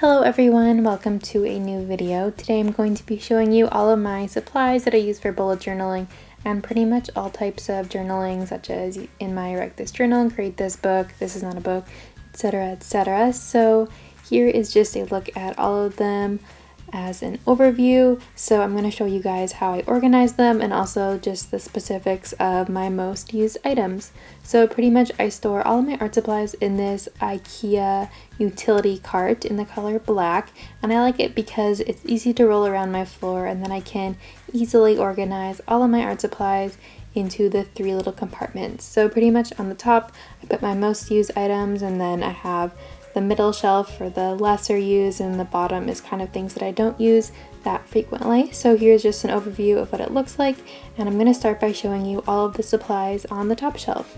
Hello everyone, welcome to a new video. Today I'm going to be showing you all of my supplies that I use for bullet journaling and pretty much all types of journaling, such as in my Write This Journal, Create This Book, This Is Not a Book, etc, etc. So here is just a look at all of them as an overview. So I'm going to show you guys how I organize them and also just the specifics of my most used items. So pretty much I store all of my art supplies in this IKEA utility cart in the color black, and I like it because it's easy to roll around my floor and then I can easily organize all of my art supplies into the three little compartments. So pretty much on the top I put my most used items, and then I have the middle shelf for the lesser used, and the bottom is kind of things that I don't use that frequently. So here's just an overview of what it looks like, and I'm going to start by showing you all of the supplies on the top shelf.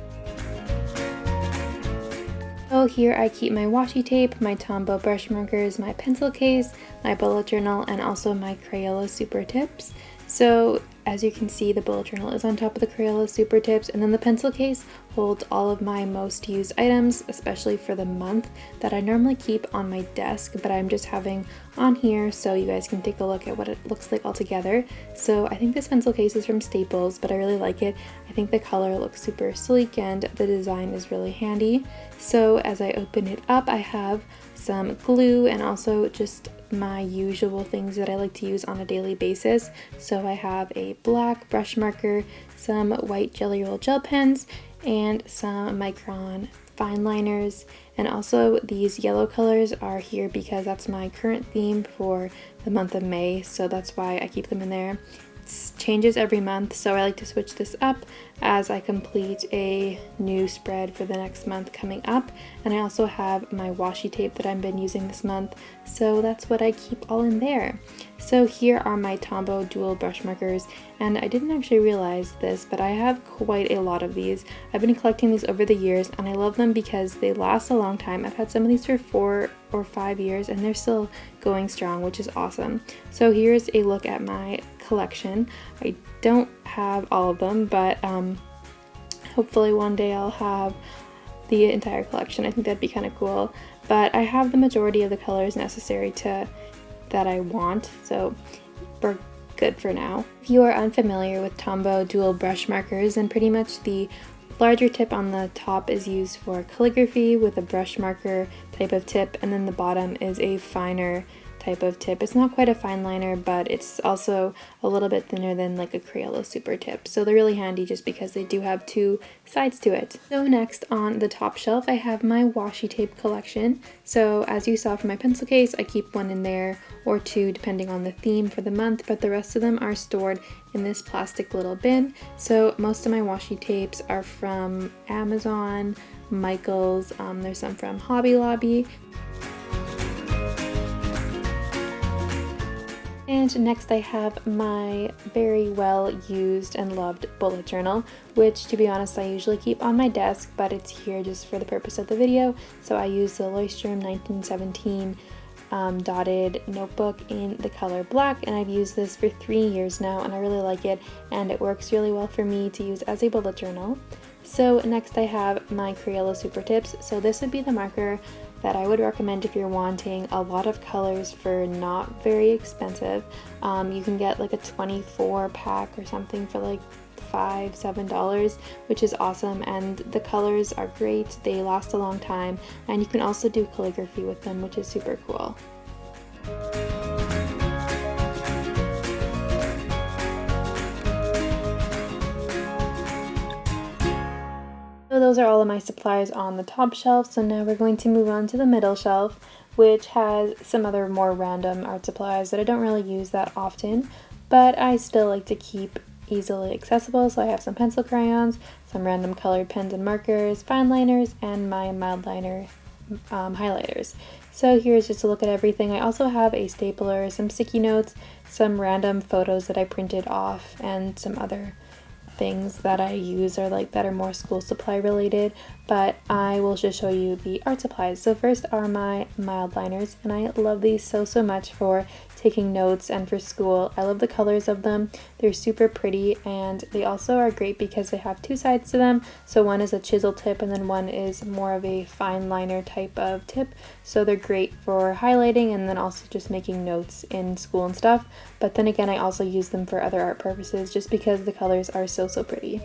So here I keep my washi tape, my Tombow brush markers, my pencil case, my bullet journal, and also my Crayola super tips. So as you can see, the bullet journal is on top of the Crayola super tips, and then the pencil case holds all of my most used items, especially for the month, that I normally keep on my desk, but I'm just having on here so you guys can take a look at what it looks like all together. So I think this pencil case is from Staples, but I really like it. I think the color looks super sleek and the design is really handy. So as I open it up, I have some glue and also just my usual things that I like to use on a daily basis. So I have a black brush marker, some white Jelly Roll gel pens, and some Micron fine liners, and also these yellow colors are here because that's my current theme for the month of May, so that's why I keep them in there. It changes every month, so I like to switch this up as I complete a new spread for the next month coming up. And I also have my washi tape that I've been using this month, so that's what I keep all in there. So here are my Tombow dual brush markers, and I didn't actually realize this, but I have quite a lot of these. I've been collecting these over the years, and I love them because they last a long time. I've had some of these for 4 or 5 years and they're still going strong, which is awesome. So here's a look at my collection. I don't have all of them, but hopefully one day I'll have the entire collection. I think that'd be kind of cool, but I have the majority of the colors necessary that I want, so we're good for now. If you are unfamiliar with Tombow dual brush markers, then pretty much the larger tip on the top is used for calligraphy with a brush marker type of tip, and then the bottom is a finer type of tip. It's not quite a fine liner, but it's also a little bit thinner than like a Crayola super tip. So they're really handy just because they do have two sides to it. So next on the top shelf, I have my washi tape collection. So as you saw from my pencil case, I keep one in there or two depending on the theme for the month, but the rest of them are stored in this plastic little bin. So most of my washi tapes are from Amazon, Michaels, there's some from Hobby Lobby. And next I have my very well used and loved bullet journal, which to be honest I usually keep on my desk, but it's here just for the purpose of the video. So I use the Leuchtturm 1917 dotted notebook in the color black, and I've used this for 3 years now and I really like it, and it works really well for me to use as a bullet journal. So next I have my Crayola super tips. So this would be the marker that I would recommend if you're wanting a lot of colors for not very expensive. You can get like a 24 pack or something for like $5-7, which is awesome, and the colors are great, they last a long time, and you can also do calligraphy with them, which is super cool. So those are all of my supplies on the top shelf, so now we're going to move on to the middle shelf, which has some other more random art supplies that I don't really use that often, but I still like to keep easily accessible. So I have some pencil crayons, some random colored pens and markers, fine liners, and my Mildliner highlighters. So here's just a look at everything. I also have a stapler, some sticky notes, some random photos that I printed off, and some other things that I use are like that are more school supply related, but I will just show you the art supplies. So first are my Mildliners, and I love these so much for taking notes and for school. I love the colors of them. They're super pretty, and they also are great because they have two sides to them. So one is a chisel tip and then one is more of a fine liner type of tip. So they're great for highlighting and then also just making notes in school and stuff. But then again, I also use them for other art purposes just because the colors are so pretty.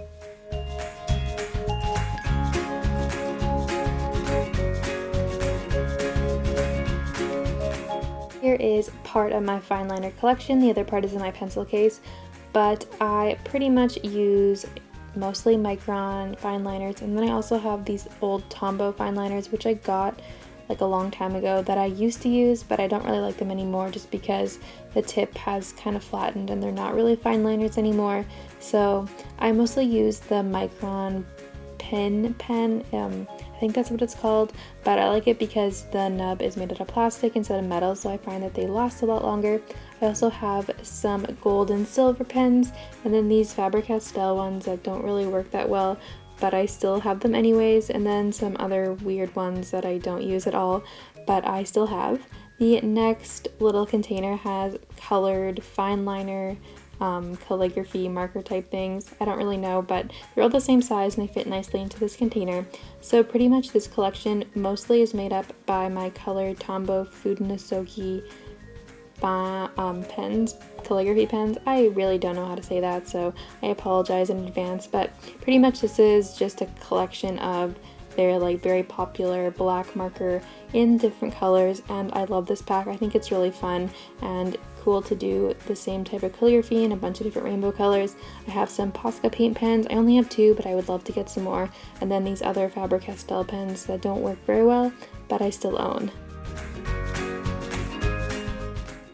Here is part of my fine liner collection, the other part is in my pencil case, but I pretty much use mostly Micron fine liners, and then I also have these old Tombow fine liners which I got like a long time ago that I used to use, but I don't really like them anymore just because the tip has kind of flattened and they're not really fine liners anymore. So I mostly use the Micron pen, I think that's what it's called, but I like it because the nub is made out of plastic instead of metal, so I find that they last a lot longer. I also have some gold and silver pens, and then these Faber-Castell ones that don't really work that well, but I still have them anyways, and then some other weird ones that I don't use at all, but I still have. The next little container has colored fine liner, calligraphy marker type things. I don't really know, but they're all the same size and they fit nicely into this container. So pretty much this collection mostly is made up by my colored Tombow Fudenosuke pens, calligraphy pens. I really don't know how to say that, so I apologize in advance, but pretty much this is just a collection of their like very popular black marker in different colors, and I love this pack. I think it's really fun and cool to do the same type of calligraphy in a bunch of different rainbow colors. I have some Posca paint pens. I only have two, but I would love to get some more, and then these other Faber-Castell pens that don't work very well, but I still own.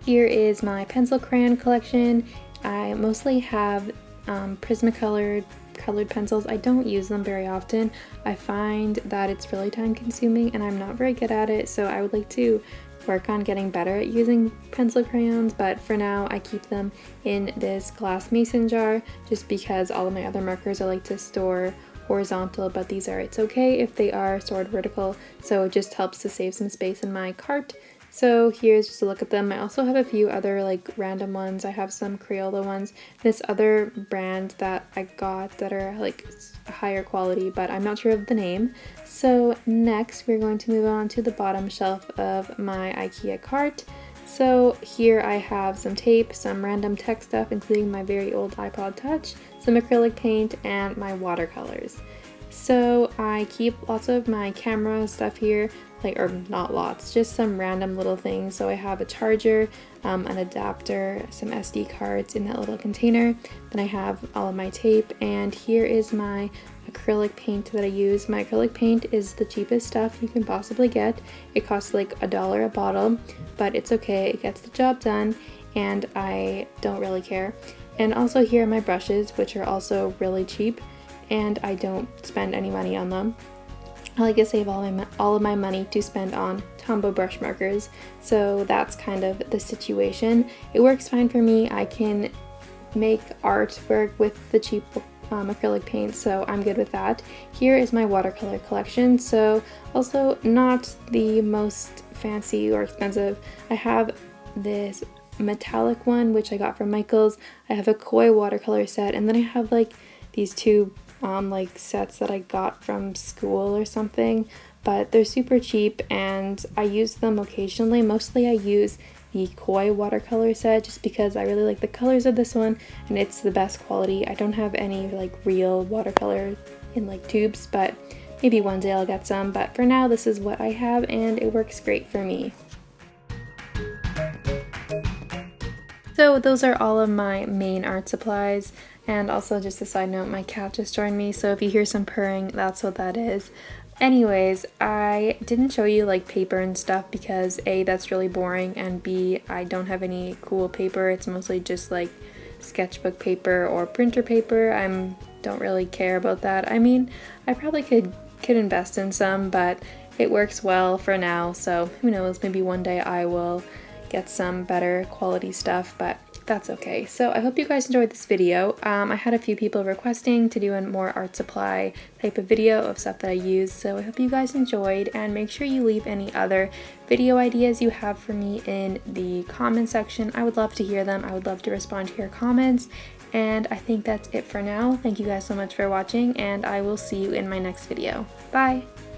Here is my pencil crayon collection. I mostly have Prismacolor colored pencils. I don't use them very often. I find that it's really time consuming and I'm not very good at it, so I would like to work on getting better at using pencil crayons, but for now I keep them in this glass mason jar just because all of my other markers I like to store horizontal, but these are, it's okay if they are stored vertical, so it just helps to save some space in my cart. So here's just a look at them. I also have a few other like random ones. I have some Crayola ones, this other brand that I got that are like higher quality, but I'm not sure of the name. So next we're going to move on to the bottom shelf of my IKEA cart. So here I have some tape, some random tech stuff, including my very old iPod Touch, some acrylic paint, and my watercolors. So I keep lots of my camera stuff here, or not lots, just some random little things. So I have a charger, an adapter, some SD cards in that little container. Then I have all of my tape, and here is my acrylic paint that I use. My acrylic paint is the cheapest stuff you can possibly get. It costs like $1 a bottle, but it's okay, it gets the job done, and I don't really care. And also here are my brushes, which are also really cheap, and I don't spend any money on them. I like to save all of my money to spend on Tombow brush markers, so that's kind of the situation. It works fine for me. I can make artwork with the cheap acrylic paint, so I'm good with that. Here is my watercolor collection, so also not the most fancy or expensive. I have this metallic one, which I got from Michael's. I have a Koi watercolor set, and then I have like these two like sets that I got from school or something, but they're super cheap and I use them occasionally. Mostly I use the Koi watercolor set just because I really like the colors of this one and it's the best quality. I don't have any like real watercolor in like tubes, but maybe one day I'll get some, but for now this is what I have and it works great for me. So those are all of my main art supplies. And also just a side note, my cat just joined me, so if you hear some purring, that's what that is. Anyways, I didn't show you like paper and stuff because A, that's really boring, and B, I don't have any cool paper. It's mostly just like sketchbook paper or printer paper. I don't really care about that. I mean, I probably could invest in some, but it works well for now, so who knows, maybe one day I will get some better quality stuff, but that's okay. So I hope you guys enjoyed this video. I had a few people requesting to do a more art supply type of video of stuff that I use, so I hope you guys enjoyed, and make sure you leave any other video ideas you have for me in the comment section. I would love to hear them. I would love to respond to your comments, and I think that's it for now. Thank you guys so much for watching, and I will see you in my next video. Bye!